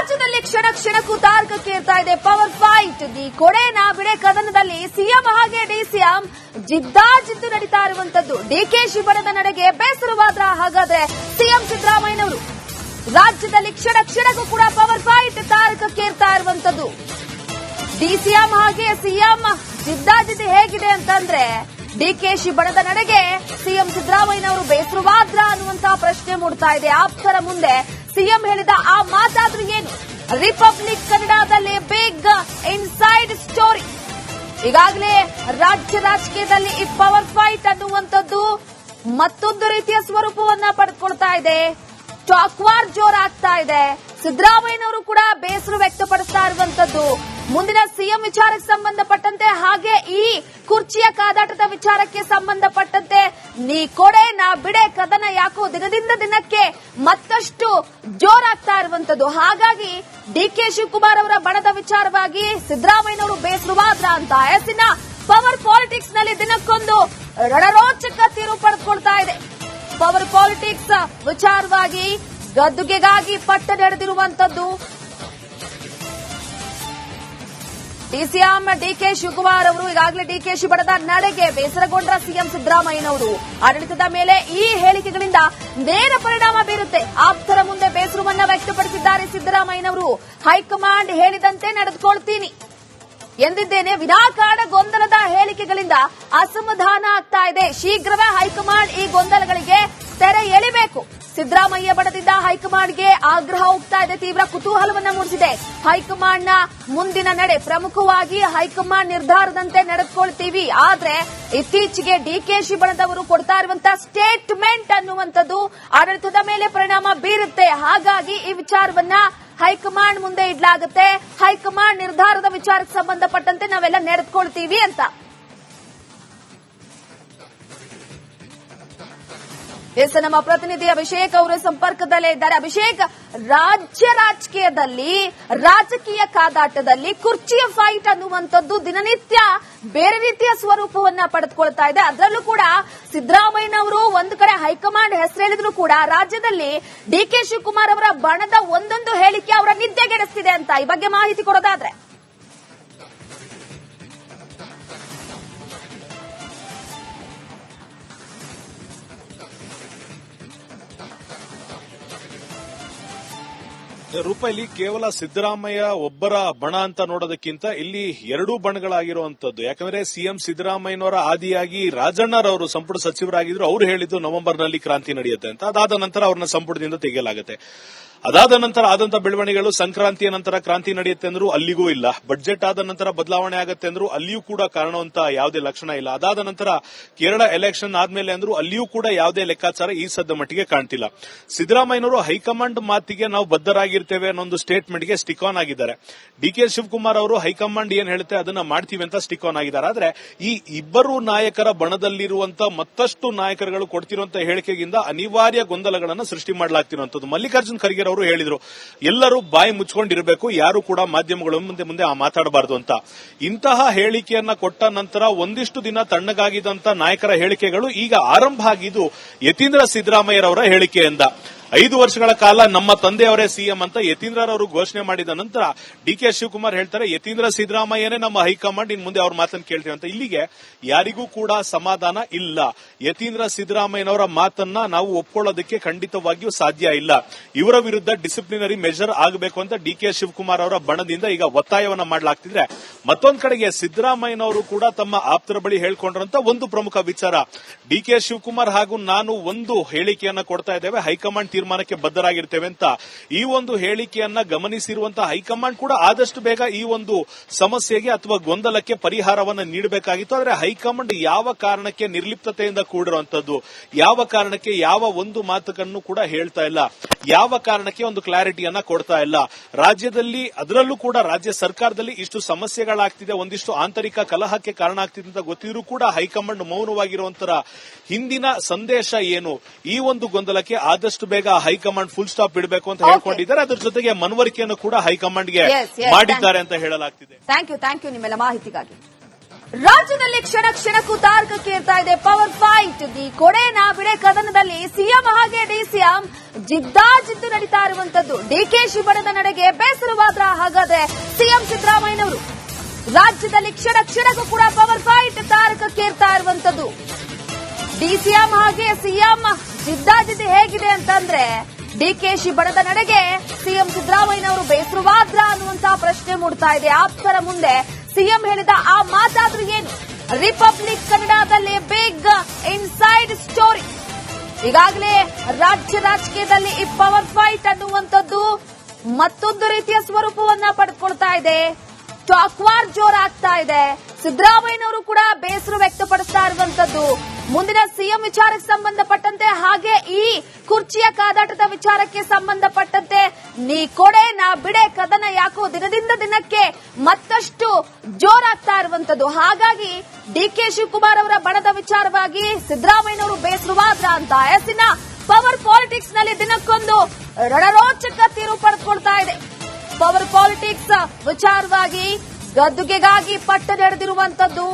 ರಾಜ್ಯದಲ್ಲಿ ಕ್ಷಣ ಕ್ಷಣಕ್ಕೂ ತಾರಕಕ್ಕೇರ್ತಾ ಇದೆ ಪವರ್ ಫೈಟ್. ದಿ ಕೊಡೆ ನಾ ಬಿಡೆ ಕದನದಲ್ಲಿ ಸಿಎಂ ಹಾಗೆ ಡಿಸಿಎಂ ಜಿದ್ದಾಜಿದ್ದು ನಡೀತಾ ಇರುವಂತದ್ದು. ಡಿಕೆಶಿ ಬಣದ ನಡೆಗೆ ಬೇಸರವಾದ್ರ ಹಾಗಾದ್ರೆ ಸಿಎಂ ಸಿದ್ದರಾಮಯ್ಯನವರು ರಾಜ್ಯದಲ್ಲಿ ಕ್ಷಣ ಕ್ಷಣಕ್ಕೂ ಕೂಡ ಪವರ್ ಫೈಟ್ ತಾರಕಕ್ಕೇರ್ತಾ ಇರುವಂತದ್ದು. ಡಿಸಿಎಂ ಹಾಗೆ ಸಿಎಂ ಜಿದ್ದಾಜಿದ್ದು ಹೇಗಿದೆ ಅಂತಂದ್ರೆ ಡಿಕೆಶಿ ಬಣದ ನಡೆಗೆ ಸಿಎಂ ಸಿದ್ದರಾಮಯ್ಯನವರು ಬೇಸರವಾದ್ರ ಅನ್ನುವಂತಹ ಪ್ರಶ್ನೆ ಮೂಡ್ತಾ ಇದೆ. ಆಪ್ತರ ಮುಂದೆ ಸಿಎಂ ಹೇಳಿದ ಆ ಮಾತಾದ್ರೂ ಏನು? ರಿಪಬ್ಲಿಕ್ ಕನ್ನಡದಲ್ಲಿ ಬಿಗ್ ಇನ್ಸೈಡ್ ಸ್ಟೋರಿ. ಈಗಾಗಲೇ ರಾಜ್ಯ ರಾಜಕೀಯದಲ್ಲಿ ಈ ಪವರ್ ಫೈಟ್ ಅನ್ನುವಂಥದ್ದು ಮತ್ತೊಂದು ರೀತಿಯ ಸ್ವರೂಪವನ್ನ ಪಡೆದುಕೊಳ್ತಾ ಇದೆ. ಟಾಕ್ ವಾರ್ ಜೋರಾಗ್ತಾ ಇದೆ. ಸಿದ್ದರಾಮಯ್ಯನವರು ಕೂಡ ಬೇಸರ ವ್ಯಕ್ತಪಡಿಸ್ತಾ ಇರುವಂತದ್ದು ಮುಂದಿನ ಸಿಎಂ ವಿಚಾರಕ್ಕೆ ಸಂಬಂಧಪಟ್ಟಂತೆ, ಹಾಗೆ ಈ ಕುರ್ಚಿಯ ಕಾದಾಟದ ವಿಚಾರಕ್ಕೆ ಸಂಬಂಧಪಟ್ಟಂತೆ ನೀ ಕೊಡೆ ನಾ ಬಿಡೆ ಕದನ ಯಾಕೋ ದಿನದಿಂದ ದಿನಕ್ಕೆ ಮತ್ತಷ್ಟು ಜೋರಾಗ್ತಾ ಇರುವಂತದ್ದು. ಹಾಗಾಗಿ ಡಿಕೆ ಶಿವಕುಮಾರ್ ಅವರ ಬಣದ ವಿಚಾರವಾಗಿ ಸಿದ್ದರಾಮಯ್ಯನವರು ಬೇಸರವಾದ್ರ ಅಂತ ಎಸ್ಸಿನ ಪವರ್ ಪಾಲಿಟಿಕ್ಸ್ ನಲ್ಲಿ ದಿನಕ್ಕೊಂದು ರಣರೋಚಕ ತೀರು ಪಡೆದುಕೊಳ್ತಾ ಇದೆ. ಪವರ್ ಪಾಲಿಟಿಕ್ಸ್ ವಿಚಾರವಾಗಿ ಗದ್ದುಗೆಗಾಗಿ ಪಟ್ಟ ನಡೆದಿರುವಂತದ್ದು. ಡಿಸಿಎಂ ಡಿಕೆ ಶಿವಕುಮಾರ್ ಅವರು ಈಗಾಗಲೇ ಡಿಕೆಶಿ ಬಣದ ನಡೆಗೆ ಬೇಸರಗೊಂಡ್ರ ಸಿಎಂ ಸಿದ್ದರಾಮಯ್ಯನವರು ಆಡಳಿತದ ಮೇಲೆ ಈ ಹೇಳಿಕೆಗಳಿಂದ ನೇರ ಪರಿಣಾಮ ಬೀರುತ್ತೆ. ಆಪ್ತರ ಮುಂದೆ ಬೇಸರವನ್ನ ವ್ಯಕ್ತಪಡಿಸಿದ್ದಾರೆ ಸಿದ್ದರಾಮಯ್ಯನವರು. ಹೈಕಮಾಂಡ್ ಹೇಳಿದಂತೆ ನಡೆದುಕೊಳ್ತೀನಿ ಎಂದಿದ್ದೇನೆ. ವಿನಾಕಾರಣ ಗೊಂದಲದ ಹೇಳಿಕೆಗಳಿಂದ ಅಸಮಾಧಾನ ಆಗ್ತಾ ಇದೆ. ಶೀಘ್ರವೇ ಹೈಕಮಾಂಡ್ ಈ ಗೊಂದಲಗಳಿಗೆ ತೆರೆ ಎಳಿಬೇಕು. ಸಿದ್ದರಾಮಯ್ಯ ಬಣದಿಂದ ಹೈಕಮಾಂಡ್ಗೆ ಆಗ್ರಹ ಹೋಗ್ತಾ ಇದೆ. ತೀವ್ರ ಕುತೂಹಲವನ್ನ ಮೂಡಿಸಿದೆ. ಹೈಕಮಾಂಡ್ನ ಮುಂದಿನ ನಡೆ ಪ್ರಮುಖವಾಗಿ ಹೈಕಮಾಂಡ್ ನಿರ್ಧಾರದಂತೆ ನಡೆದುಕೊಳ್ತೀವಿ. ಆದ್ರೆ ಇತ್ತೀಚೆಗೆ ಡಿಕೆಶಿ ಬಣದವರು ಕೊಡ್ತಾ ಇರುವಂತಹ ಸ್ಟೇಟ್ಮೆಂಟ್ ಅನ್ನುವಂಥದ್ದು ಆಡಳಿತದ ಮೇಲೆ ಪರಿಣಾಮ ಬೀರುತ್ತೆ. ಹಾಗಾಗಿ ಈ ವಿಚಾರವನ್ನ ಹೈಕಮಾಂಡ್ ಮುಂದೆ ಇಡ್ಲಾಗುತ್ತೆ. ಹೈಕಮಾಂಡ್ ನಿರ್ಧಾರದ ವಿಚಾರಕ್ಕೆ ಸಂಬಂಧಪಟ್ಟಂತೆ ನಾವೆಲ್ಲ ನಡೆದುಕೊಳ್ತೀವಿ ಅಂತ. ಎಸ್, ನಮ್ಮ ಪ್ರತಿನಿಧಿ ಅಭಿಷೇಕ್ ಅವರ ಸಂಪರ್ಕದಲ್ಲೇ ಇದ್ದಾರೆ. ಅಭಿಷೇಕ್, ರಾಜ್ಯ ರಾಜಕೀಯದಲ್ಲಿ ರಾಜಕೀಯ ಕಾದಾಟದಲ್ಲಿ ಕುರ್ಚಿಯ ಫೈಟ್ ಅನ್ನುವಂಥದ್ದು ದಿನನಿತ್ಯ ಬೇರೆ ರೀತಿಯ ಸ್ವರೂಪವನ್ನ ಪಡೆದುಕೊಳ್ತಾ ಇದೆ. ಅದರಲ್ಲೂ ಕೂಡ ಸಿದ್ದರಾಮಯ್ಯನವರು ಒಂದು ಕಡೆ ಹೈಕಮಾಂಡ್ ಹೆಸರೇಳಿದ್ರು ಕೂಡ ರಾಜ್ಯದಲ್ಲಿ ಡಿಕೆ ಶಿವಕುಮಾರ್ ಅವರ ಬಣದ ಒಂದೊಂದು ಹೇಳಿಕೆ ಅವರ ನಿದ್ದೆಗೆಡಿಸ್ತಿದೆ ಅಂತ. ಈ ಬಗ್ಗೆ ಮಾಹಿತಿ ಕೊಡೋದಾದ್ರೆ ರೂಪಾಯಿ ಕೇವಲ ಸಿದ್ದರಾಮಯ್ಯ ಒಬ್ಬರ ಬಣ ಅಂತ ನೋಡೋದಕ್ಕಿಂತ ಇಲ್ಲಿ ಎರಡೂ ಬಣಗಳಾಗಿರುವಂತದ್ದು. ಯಾಕಂದ್ರೆ ಸಿಎಂ ಸಿದ್ದರಾಮಯ್ಯನವರ ಆದಿಯಾಗಿ ರಾಜಣ್ಣರವರು ಸಂಪುಟ ಸಚಿವರಾಗಿದ್ರು. ಅವರು ಹೇಳಿದ್ದು ನವೆಂಬರ್ನಲ್ಲಿ ಕ್ರಾಂತಿ ನಡೆಯುತ್ತೆ ಅಂತ. ಅದಾದ ನಂತರ ಅವ್ರನ್ನ ಸಂಪುಟದಿಂದ ತೆಗೆಯಲಾಗುತ್ತೆ. ಅದಾದ ನಂತರ ಆದಂತ ಬೆಳವಣಿಗೆಗಳು ಸಂಕ್ರಾಂತಿಯ ನಂತರ ಕ್ರಾಂತಿ ನಡೆಯುತ್ತೆ ಅಂದ್ರೂ ಅಲ್ಲಿಗೂ ಇಲ್ಲ. ಬಜೆಟ್ ಆದ ನಂತರ ಬದಲಾವಣೆ ಆಗುತ್ತೆ ಅಂದ್ರೂ ಅಲ್ಲಿಯೂ ಕೂಡ ಕಾರಣವಂತ ಯಾವುದೇ ಲಕ್ಷಣ ಇಲ್ಲ. ಅದಾದ ನಂತರ ಕೇರಳ ಎಲೆಕ್ಷನ್ ಆದ್ಮೇಲೆ ಅಂದ್ರೂ ಅಲ್ಲಿಯೂ ಕೂಡ ಯಾವುದೇ ಲೆಕ್ಕಾಚಾರ ಈ ಸದ್ದ ಮಟ್ಟಿಗೆ ಕಾಣ್ತಿಲ್ಲ. ಸಿದ್ದರಾಮಯ್ಯನವರು ಹೈಕಮಾಂಡ್ ಮಾತಿಗೆ ನಾವು ಬದ್ಧರಾಗಿರ್ತೇವೆ ಅನ್ನೊಂದು ಸ್ಟೇಟ್ಮೆಂಟ್ಗೆ ಸ್ಟಿಕ್ ಆನ್ ಆಗಿದ್ದಾರೆ. ಡಿಕೆ ಶಿವಕುಮಾರ್ ಅವರು ಹೈಕಮಾಂಡ್ ಏನ್ ಹೇಳುತ್ತೆ ಅದನ್ನ ಮಾಡ್ತೀವಿ ಅಂತ ಸ್ಟಿಕ್ ಆನ್ ಆಗಿದ್ದಾರೆ. ಆದ್ರೆ ಈ ಇಬ್ಬರು ನಾಯಕರ ಬಣದಲ್ಲಿರುವಂತ ಮತ್ತಷ್ಟು ನಾಯಕರುಗಳು ಕೊಡ್ತಿರುವಂತಹ ಹೇಳಿಕೆಗಿಂದ ಅನಿವಾರ್ಯ ಗೊಂದಲಗಳನ್ನು ಸೃಷ್ಟಿ ಮಾಡಲಾಗ್ತಿರುವಂತದ್ದು. ಮಲ್ಲಿಕಾರ್ಜುನ್ ಖರ್ಗೆ ಅವರು ಹೇಳಿದ್ರು, ಎಲ್ಲರೂ ಬಾಯಿ ಮುಚ್ಕೊಂಡಿರಬೇಕು, ಯಾರು ಕೂಡ ಮಾಧ್ಯಮಗಳ ಮುಂದೆ ಮಾತಾಡಬಾರದು ಅಂತ. ಇಂತಹ ಹೇಳಿಕೆಯನ್ನ ಕೊಟ್ಟ ನಂತರ ಒಂದಿಷ್ಟು ದಿನ ತಣ್ಣಗಾಗಿದ್ದಂತ ನಾಯಕರ ಹೇಳಿಕೆಗಳು ಈಗ ಆರಂಭ ಆಗಿದ್ದು ಯತೀಂದ್ರ ಸಿದ್ದರಾಮಯ್ಯರವರ ಹೇಳಿಕೆಯಿಂದ. 5 ವರ್ಷಗಳ ಕಾಲ ನಮ್ಮ ತಂದೆಯವರೇ ಸಿಎಂ ಅಂತ ಯತೀಂದ್ರರವರು ಘೋಷಣೆ ಮಾಡಿದ ನಂತರ ಡಿಕೆ ಶಿವಕುಮಾರ್ ಹೇಳ್ತಾರೆ, ಯತೀಂದ್ರ ಸಿದ್ದರಾಮಯ್ಯನೇ ನಮ್ಮ ಹೈಕಮಾಂಡ್, ಇನ್ ಮುಂದೆ ಅವ್ರ ಮಾತನ್ನು ಕೇಳ್ತೀವಿ ಅಂತ. ಇಲ್ಲಿಗೆ ಯಾರಿಗೂ ಕೂಡ ಸಮಾಧಾನ ಇಲ್ಲ. ಯತೀಂದ್ರ ಸಿದ್ದರಾಮಯ್ಯನವರ ಮಾತನ್ನ ನಾವು ಒಪ್ಕೊಳ್ಳೋದಕ್ಕೆ ಖಂಡಿತವಾಗಿಯೂ ಸಾಧ್ಯ ಇಲ್ಲ. ಇವರ ವಿರುದ್ಧ ಡಿಸಿಪ್ಲಿನರಿ ಮೆಜರ್ ಆಗಬೇಕು ಅಂತ ಡಿಕೆ ಶಿವಕುಮಾರ್ ಅವರ ಬಣದಿಂದ ಈಗ ಒತ್ತಾಯವನ್ನ ಮಾಡಲಾಗ್ತಿದ್ರೆ, ಮತ್ತೊಂದು ಕಡೆಗೆ ಸಿದ್ದರಾಮಯ್ಯನವರು ಕೂಡ ತಮ್ಮ ಆಪ್ತರ ಬಳಿ ಹೇಳ್ಕೊಂಡ್ರಂತ ಒಂದು ಪ್ರಮುಖ ವಿಚಾರ, ಡಿಕೆ ಶಿವಕುಮಾರ್ ಹಾಗೂ ನಾನು ಒಂದು ಹೇಳಿಕೆಯನ್ನ ಕೊಡ್ತಾ ಇದ್ದೇವೆ, ಹೈಕಮಾಂಡ್ ತೀರ್ಮಾನಕ್ಕೆ ಬದ್ಧರಾಗಿರ್ತೇವೆ ಅಂತ. ಈ ಒಂದು ಹೇಳಿಕೆಯನ್ನ ಗಮನಿಸಿರುವಂತಹ ಹೈಕಮಾಂಡ್ ಕೂಡ ಆದಷ್ಟು ಬೇಗ ಈ ಒಂದು ಸಮಸ್ಯೆಗೆ ಅಥವಾ ಗೊಂದಲಕ್ಕೆ ಪರಿಹಾರವನ್ನು ನೀಡಬೇಕಾಗಿತ್ತು. ಆದರೆ ಹೈಕಮಾಂಡ್ ಯಾವ ಕಾರಣಕ್ಕೆ ನಿರ್ಲಿಪ್ತತೆಯಿಂದ ಕೂಡಿರುವಂತದ್ದು, ಯಾವ ಕಾರಣಕ್ಕೆ ಯಾವ ಒಂದು ಮಾತುಗಳನ್ನು ಕೂಡ ಹೇಳ್ತಾ ಇಲ್ಲ, ಯಾವ ಕಾರಣಕ್ಕೆ ಒಂದು ಕ್ಲಾರಿಟಿಯನ್ನ ಕೊಡ್ತಾ ಇಲ್ಲ. ರಾಜ್ಯದಲ್ಲಿ ಅದರಲ್ಲೂ ಕೂಡ ರಾಜ್ಯ ಸರ್ಕಾರದಲ್ಲಿ ಇಷ್ಟು ಸಮಸ್ಯೆಗಳಾಗ್ತಿದೆ, ಒಂದಿಷ್ಟು ಆಂತರಿಕ ಕಲಹಕ್ಕೆ ಕಾರಣ ಆಗ್ತಿದೆ ಅಂತ ಗೊತ್ತಿದ್ರೂ ಕೂಡ ಹೈಕಮಾಂಡ್ ಮೌನವಾಗಿರುವಂತರ ಹಿಂದಿನ ಸಂದೇಶ ಏನು? ಈ ಒಂದು ಗೊಂದಲಕ್ಕೆ ಆದಷ್ಟು ಬೇಗ ಹೈಕಮಾಂಡ್ ಫುಲ್ ಸ್ಟಾಪ್ ಇಡಬೇಕು ಅಂತ ಹೇಳ್ಕೊಂಡಿದ್ದಾರೆ. ಅದರ ಜೊತೆಗೆ ಮನವರಿಕೆಯನ್ನು ಕೂಡ ಹೈಕಮಾಂಡ್ಗೆ ಮಾಡಿದ್ದಾರೆ ಅಂತ ಹೇಳಲಾಗ್ತಿದೆ. ಥ್ಯಾಂಕ್ ಯು ನಿಮ್ಮೆಲ್ಲ ಮಾಹಿತಿಗಾಗಿ. ರಾಜ್ಯದಲ್ಲಿ ಕ್ಷಣ ಕ್ಷಣಕ್ಕೂ ತಾರಕಕ್ಕೆ ಇರ್ತಾ ಇದೆ ಪವರ್ ಫೈಟ್. ದಿ ಕೊಡೇನಾ ಬಿಡೆ ಕದನದಲ್ಲಿ ಸಿಎಂ ಹಾಗೆ ಡಿಸಿಎಂ ಜಿದ್ದಾಜಿದ್ದು ನಡೀತಾ ಇರುವಂತದ್ದು. ಡಿಕೆಶಿ ಬಣದ ನಡೆಗೆ ಬೇಸರವಾದ್ರ ಹಾಗಾದ್ರೆ ಸಿಎಂ ಸಿದ್ದರಾಮಯ್ಯನವರು ರಾಜ್ಯದಲ್ಲಿ ಕ್ಷಣ ಕ್ಷಣಕ್ಕೂ ಕೂಡ ಪವರ್ ಫೈಟ್ ತಾರಕಕ್ಕೆ ಇರ್ತಾ ಇರುವಂತದ್ದು. ಡಿಸಿಎಂ ಹಾಗೆ ಸಿಎಂ ಜಿದ್ದಾಜಿದ್ದು ಹೇಗಿದೆ ಅಂತಂದ್ರೆ ಡಿಕೆಶಿ ಬಣದ ನಡೆಗೆ ಸಿಎಂ ಸಿದ್ದರಾಮಯ್ಯನವರು ಬೇಸರವಾದ್ರ ಅನ್ನುವಂತಹ ಪ್ರಶ್ನೆ ಮೂಡ್ತಾ ಇದೆ. ಆಪ್ತರ ಮುಂದೆ ಸಿಎಂ ಹೇಳಿದ ಆ ಮಾತಾದ್ರೂ ಏನು? ರಿಪಬ್ಲಿಕ್ ಕನ್ನಡದಲ್ಲಿ ಬಿಗ್ ಇನ್ಸೈಡ್ ಸ್ಟೋರಿ. ಈಗಾಗಲೇ ರಾಜ್ಯ ರಾಜಕೀಯದಲ್ಲಿ ಈ ಪವರ್ ಫೈಟ್ ಅನ್ನುವಂಥದ್ದು ಮತ್ತೊಂದು ರೀತಿಯ ಸ್ವರೂಪವನ್ನ ಪಡೆದುಕೊಳ್ತಾ ಇದೆ. ಟಾಕ್ ವಾರ್ ಜೋರಾಗ್ತಾ ಇದೆ. ಸಿದ್ದರಾಮಯ್ಯನವರು ಕೂಡ ಬೇಸರ ವ್ಯಕ್ತಪಡಿಸ್ತಾ ಇರುವಂತದ್ದು ಮುಂದಿನ ಸಿಎಂ ವಿಚಾರಕ್ಕೆ ಸಂಬಂಧಪಟ್ಟಂತೆ, ಹಾಗೆ ಈ ಕುರ್ಚಿಯ ಕಾದಾಟದ ವಿಚಾರಕ್ಕೆ ಸಂಬಂಧಪಟ್ಟಂತೆ ನೀ ಕೊಡೆ ನಾ ಬಿಡೆ ಕದನ ಯಾಕೋ ದಿನದಿಂದ ದಿನಕ್ಕೆ ಮತ್ತಷ್ಟು ಜೋರಾಗ್ತಾ ಇರುವಂತದ್ದು. ಹಾಗಾಗಿ ಡಿಕೆ ಶಿವಕುಮಾರ್ ಅವರ ಬಣದ ವಿಚಾರವಾಗಿ ಸಿದ್ದರಾಮಯ್ಯನವರು ಬೇಸರವಾದ್ರ ಅಂತ ಎಸ್ಸಿನ ಪವರ್ ಪಾಲಿಟಿಕ್ಸ್ ನಲ್ಲಿ ದಿನಕ್ಕೊಂದು ರಣರೋಚಕ ತೀರು ಪಡೆದುಕೊಳ್ತಾ ಇದೆ. ಪವರ್ ಪಾಲಿಟಿಕ್ಸ್ ವಿಚಾರವಾಗಿ ಗದ್ದುಗೆಗಾಗಿ ಪಟ್ಟ ನಡೆದಿರುವಂತದ್ದು.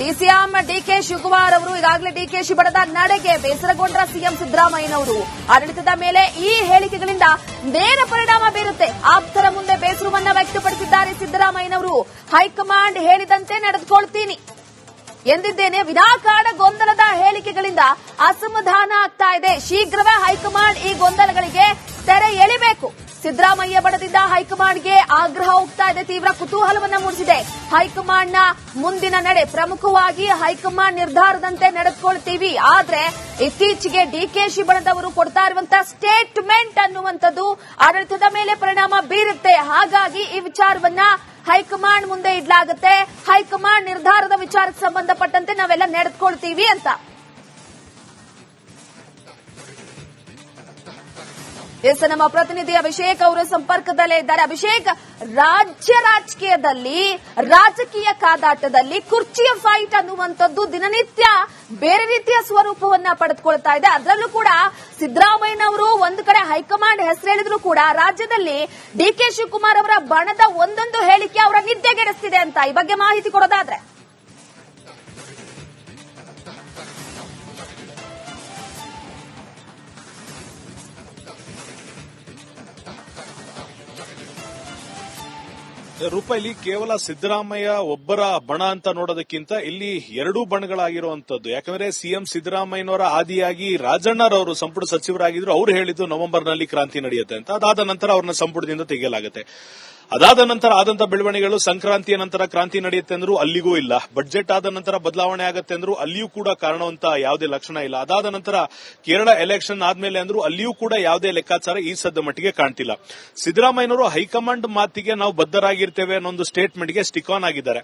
ಡಿಸಿಎಂ ಡಿಕೆ ಶಿವಕುಮಾರ್ ಅವರು ಈಗಾಗಲೇ ಡಿಕೆಶಿ ಬಣದ ನಡೆಗೆ ಬೇಸರಗೊಂಡ್ರ ಸಿಎಂ ಸಿದ್ದರಾಮಯ್ಯನವರು ಆಡಳಿತದ ಮೇಲೆ ಈ ಹೇಳಿಕೆಗಳಿಂದ ನೇರ ಪರಿಣಾಮ ಬೀರುತ್ತೆ. ಆಪ್ತರ ಮುಂದೆ ಬೇಸರವನ್ನ ವ್ಯಕ್ತಪಡಿಸಿದ್ದಾರೆ ಸಿದ್ದರಾಮಯ್ಯನವರು. ಹೈಕಮಾಂಡ್ ಹೇಳಿದಂತೆ ನಡೆದುಕೊಳ್ತೀನಿ ಎಂದಿದ್ದೇನೆ. ವಿನಾಕಾರಣ ಗೊಂದಲದ ಹೇಳಿಕೆಗಳಿಂದ ಅಸಮಾಧಾನ ಆಗ್ತಾ ಇದೆ. ಶೀಘ್ರವೇ ಹೈಕಮಾಂಡ್ ಈ ಗೊಂದಲಗಳಿಗೆ ತೆರೆ ಎಳಿಬೇಕು. ಸಿದ್ದರಾಮಯ್ಯ ಬಣದಿಂದ ಹೈಕಮಾಂಡ್ಗೆ ಆಗ್ರಹ ಹೋಗ್ತಾ ಇದೆ. ತೀವ್ರ ಕುತೂಹಲವನ್ನ ಮೂಡಿಸಿದೆ. ಹೈಕಮಾಂಡ್ನ ಮುಂದಿನ ನಡೆ ಪ್ರಮುಖವಾಗಿ ಹೈಕಮಾಂಡ್ ನಿರ್ಧಾರದಂತೆ ನಡೆದುಕೊಳ್ತೀವಿ. ಆದ್ರೆ ಇತ್ತೀಚೆಗೆ ಡಿಕೆಶಿ ಬಣದವರು ಕೊಡ್ತಾ ಇರುವಂತಹ ಸ್ಟೇಟ್ಮೆಂಟ್ ಅನ್ನುವಂಥದ್ದು ಆಡಳಿತದ ಮೇಲೆ ಪರಿಣಾಮ ಬೀರುತ್ತೆ. ಹಾಗಾಗಿ ಈ ವಿಚಾರವನ್ನ ಹೈಕಮಾಂಡ್ ಮುಂದೆ ಇಡ್ಲಾಗುತ್ತೆ. ಹೈಕಮಾಂಡ್ ನಿರ್ಧಾರದ ವಿಚಾರಕ್ಕೆ ಸಂಬಂಧಪಟ್ಟಂತೆ ನಾವೆಲ್ಲ ನಡೆದುಕೊಳ್ತೀವಿ ಅಂತ. ಎಸ್, ನಮ್ಮ ಪ್ರತಿನಿಧಿ ಅಭಿಷೇಕ್ ಅವರು ಸಂಪರ್ಕದಲ್ಲೇ ಇದ್ದಾರೆ. ಅಭಿಷೇಕ್, ರಾಜ್ಯ ರಾಜಕೀಯದಲ್ಲಿ ರಾಜಕೀಯ ಕಾದಾಟದಲ್ಲಿ ಕುರ್ಚಿಯ ಫೈಟ್ ಅನ್ನುವಂಥದ್ದು ದಿನನಿತ್ಯ ಬೇರೆ ರೀತಿಯ ಸ್ವರೂಪವನ್ನ ಪಡೆದುಕೊಳ್ತಾ ಇದೆ. ಅದರಲ್ಲೂ ಕೂಡ ಸಿದ್ದರಾಮಯ್ಯನವರು ಒಂದು ಕಡೆ ಹೈಕಮಾಂಡ್ ಹೆಸರು ಹೇಳಿದ್ರು ಕೂಡ ರಾಜ್ಯದಲ್ಲಿ ಡಿಕೆ ಶಿವಕುಮಾರ್ ಅವರ ಬಣದ ಒಂದೊಂದು ಹೇಳಿಕೆ ಅವರ ನಿದ್ದೆಗೆಡಿಸ್ತಿದೆ ಅಂತ. ಈ ಬಗ್ಗೆ ಮಾಹಿತಿ ಕೊಡೋದಾದ್ರೆ ರೂಪ, ಇಲ್ಲಿ ಕೇವಲ ಸಿದ್ದರಾಮಯ್ಯ ಒಬ್ಬರ ಬಣ ಅಂತ ನೋಡೋದಕ್ಕಿಂತ ಇಲ್ಲಿ ಎರಡೂ ಬಣಗಳಾಗಿರುವಂತದ್ದು. ಯಾಕಂದ್ರೆ ಸಿಎಂ ಸಿದ್ದರಾಮಯ್ಯನವರ ಆದಿಯಾಗಿ ರಾಜಣ್ಣರವರು ಸಂಪುಟ ಸಚಿವರಾಗಿದ್ರು. ಅವರು ಹೇಳಿದ್ದು ನವೆಂಬರ್ನಲ್ಲಿ ಕ್ರಾಂತಿ ನಡೆಯುತ್ತೆ ಅಂತ. ಅದಾದ ನಂತರ ಅವ್ರನ್ನ ಸಂಪುಟದಿಂದ ತೆಗೆಯಲಾಗುತ್ತೆ. ಅದಾದ ನಂತರ ಆದಂತ ಬೆಳವಣಿಗೆಗಳು ಸಂಕ್ರಾಂತಿಯ ನಂತರ ಕ್ರಾಂತಿ ನಡೆಯುತ್ತೆ ಅಂದ್ರೂ ಅಲ್ಲಿಗೂ ಇಲ್ಲ. ಬಜೆಟ್ ಆದ ನಂತರ ಬದಲಾವಣೆ ಆಗುತ್ತೆ ಅಂದ್ರೂ ಅಲ್ಲಿಯೂ ಕೂಡ ಕಾರಣವಂತ ಯಾವುದೇ ಲಕ್ಷಣ ಇಲ್ಲ. ಅದಾದ ನಂತರ ಕೇರಳ ಎಲೆಕ್ಷನ್ ಆದ್ಮೇಲೆ ಅಂದ್ರೂ ಅಲ್ಲಿಯೂ ಕೂಡ ಯಾವುದೇ ಲೆಕ್ಕಾಚಾರ ಈ ಸದ್ದ ಮಟ್ಟಿಗೆ ಕಾಣ್ತಿಲ್ಲ. ಸಿದ್ದರಾಮಯ್ಯನವರು ಹೈಕಮಾಂಡ್ ಮಾತಿಗೆ ನಾವು ಬದ್ಧರಾಗಿರ್ತೇವೆ ಅನ್ನೊಂದು ಸ್ಟೇಟ್ಮೆಂಟ್ಗೆ ಸ್ಟಿಕ್ ಆನ್ ಆಗಿದ್ದಾರೆ.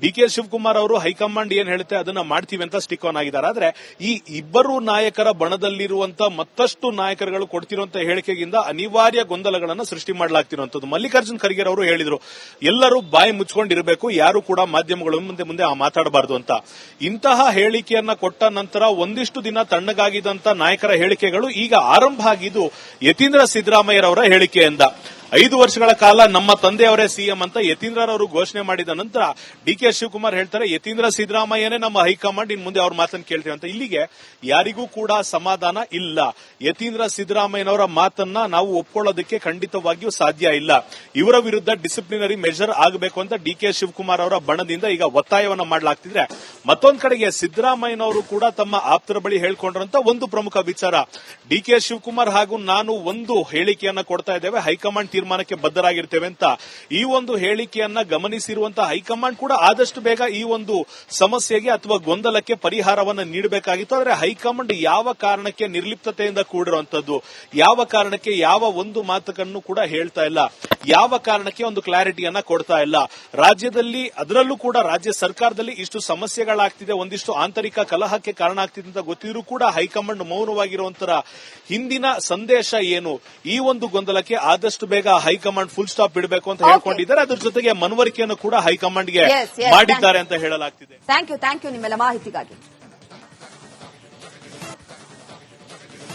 ಡಿಕೆ ಶಿವಕುಮಾರ್ ಅವರು ಹೈಕಮಾಂಡ್ ಏನ್ ಹೇಳುತ್ತೆ ಅದನ್ನ ಮಾಡ್ತೀವಿ ಅಂತ ಸ್ಟಿಕ್ ಆನ್ ಆಗಿದ್ದಾರೆ. ಆದ್ರೆ ಈ ಇಬ್ಬರು ನಾಯಕರ ಬಣದಲ್ಲಿರುವಂತ ಮತ್ತಷ್ಟು ನಾಯಕರುಗಳು ಕೊಡ್ತಿರುವಂತಹ ಹೇಳಿಕೆಗಿಂದ ಅನಿವಾರ್ಯ ಗೊಂದಲಗಳನ್ನು ಸೃಷ್ಟಿ ಮಾಡಲಾಗ್ತಿರುವಂತದ್ದು. ಮಲ್ಲಿಕಾರ್ಜುನ್ ಖರ್ಗೆ ಅವರು ಹೇಳಿದ್ರು, ಎಲ್ಲರೂ ಬಾಯಿ ಮುಚ್ಕೊಂಡಿರಬೇಕು, ಯಾರು ಕೂಡ ಮಾಧ್ಯಮಗಳ ಮುಂದೆ ಮಾತಾಡಬಾರದು ಅಂತ. ಇಂತಹ ಹೇಳಿಕೆಯನ್ನ ಕೊಟ್ಟ ನಂತರ ಒಂದಿಷ್ಟು ದಿನ ತಣ್ಣಗಾಗಿದ್ದಂತ ನಾಯಕರ ಹೇಳಿಕೆಗಳು ಈಗ ಆರಂಭ ಆಗಿದ್ದು ಯತೀಂದ್ರ ಸಿದ್ದರಾಮಯ್ಯರವರ ಹೇಳಿಕೆಯಿಂದ. 5 ವರ್ಷಗಳ ಕಾಲ ನಮ್ಮ ತಂದೆಯವರೇ ಸಿಎಂ ಅಂತ ಯತೀಂದ್ರರವರು ಘೋಷಣೆ ಮಾಡಿದ ನಂತರ ಡಿಕೆ ಶಿವಕುಮಾರ್ ಹೇಳ್ತಾರೆ, ಯತೀಂದ್ರ ಸಿದ್ದರಾಮಯ್ಯನೇ ನಮ್ಮ ಹೈಕಮಾಂಡ್, ಇನ್ ಮುಂದೆ ಅವ್ರ ಮಾತನ್ನು ಕೇಳ್ತೀವಿ ಅಂತ. ಇಲ್ಲಿಗೆ ಯಾರಿಗೂ ಕೂಡ ಸಮಾಧಾನ ಇಲ್ಲ. ಯತೀಂದ್ರ ಸಿದ್ದರಾಮಯ್ಯನವರ ಮಾತನ್ನ ನಾವು ಒಪ್ಕೊಳ್ಳೋದಕ್ಕೆ ಖಂಡಿತವಾಗಿಯೂ ಸಾಧ್ಯ ಇಲ್ಲ. ಇವರ ವಿರುದ್ಧ ಡಿಸಿಪ್ಲಿನರಿ ಮೆಜರ್ ಆಗಬೇಕು ಅಂತ ಡಿಕೆ ಶಿವಕುಮಾರ್ ಅವರ ಬಣದಿಂದ ಈಗ ಒತ್ತಾಯವನ್ನ ಮಾಡಲಾಗ್ತಿದ್ರೆ, ಮತ್ತೊಂದು ಕಡೆಗೆ ಸಿದ್ದರಾಮಯ್ಯನವರು ಕೂಡ ತಮ್ಮ ಆಪ್ತರ ಬಳಿ ಹೇಳ್ಕೊಂಡ್ರಂತ ಒಂದು ಪ್ರಮುಖ ವಿಚಾರ, ಡಿಕೆ ಶಿವಕುಮಾರ್ ಹಾಗೂ ನಾನು ಒಂದು ಹೇಳಿಕೆಯನ್ನ ಕೊಡ್ತಾ ಇದ್ದೇವೆ, ಹೈಕಮಾಂಡ್ ತೀರ್ಮಾನಕ್ಕೆ ಬದ್ಧರಾಗಿರ್ತೇವೆ ಅಂತ. ಈ ಒಂದು ಹೇಳಿಕೆಯನ್ನ ಗಮನಿಸಿರುವಂತಹ ಹೈಕಮಾಂಡ್ ಕೂಡ ಆದಷ್ಟು ಬೇಗ ಈ ಒಂದು ಸಮಸ್ಯೆಗೆ ಅಥವಾ ಗೊಂದಲಕ್ಕೆ ಪರಿಹಾರವನ್ನು ನೀಡಬೇಕಾಗಿತ್ತು. ಆದರೆ ಹೈಕಮಾಂಡ್ ಯಾವ ಕಾರಣಕ್ಕೆ ನಿರ್ಲಿಪ್ತತೆಯಿಂದ ಕೂಡಿರುವಂತದ್ದು, ಯಾವ ಕಾರಣಕ್ಕೆ ಯಾವ ಒಂದು ಮಾತುಗಳನ್ನು ಕೂಡ ಹೇಳ್ತಾ ಇಲ್ಲ, ಯಾವ ಕಾರಣಕ್ಕೆ ಒಂದು ಕ್ಲಾರಿಟಿಯನ್ನ ಕೊಡ್ತಾ ಇಲ್ಲ. ರಾಜ್ಯದಲ್ಲಿ ಅದರಲ್ಲೂ ಕೂಡ ರಾಜ್ಯ ಸರ್ಕಾರದಲ್ಲಿ ಇಷ್ಟು ಸಮಸ್ಯೆಗಳಾಗ್ತಿದೆ, ಒಂದಿಷ್ಟು ಆಂತರಿಕ ಕಲಹಕ್ಕೆ ಕಾರಣ ಆಗ್ತಿದೆ ಅಂತ ಗೊತ್ತಿದ್ರೂ ಕೂಡ ಹೈಕಮಾಂಡ್ ಮೌನವಾಗಿರುವಂತರ ಹಿಂದಿನ ಸಂದೇಶ ಏನು? ಈ ಒಂದು ಗೊಂದಲಕ್ಕೆ ಆದಷ್ಟು ಬೇಗ ಹೈಕಮಾಂಡ್ ಫುಲ್ ಸ್ಟಾಪ್ ಬಿಡಬೇಕು ಅಂತ ಹೇಳ್ಕೊಂಡಿದ್ದಾರೆ. ಅದ್ರ ಜೊತೆಗೆ ಮನವರಿಕೆಯನ್ನು ಕೂಡ ಹೈಕಮಾಂಡ್ಗೆ ಮಾಡಿದ್ದಾರೆ ಅಂತ ಹೇಳಲಾಗ್ತಿದೆ. ಥ್ಯಾಂಕ್ ಯು ನಿಮ್ಮೆಲ್ಲ ಮಾಹಿತಿಗಾಗಿ.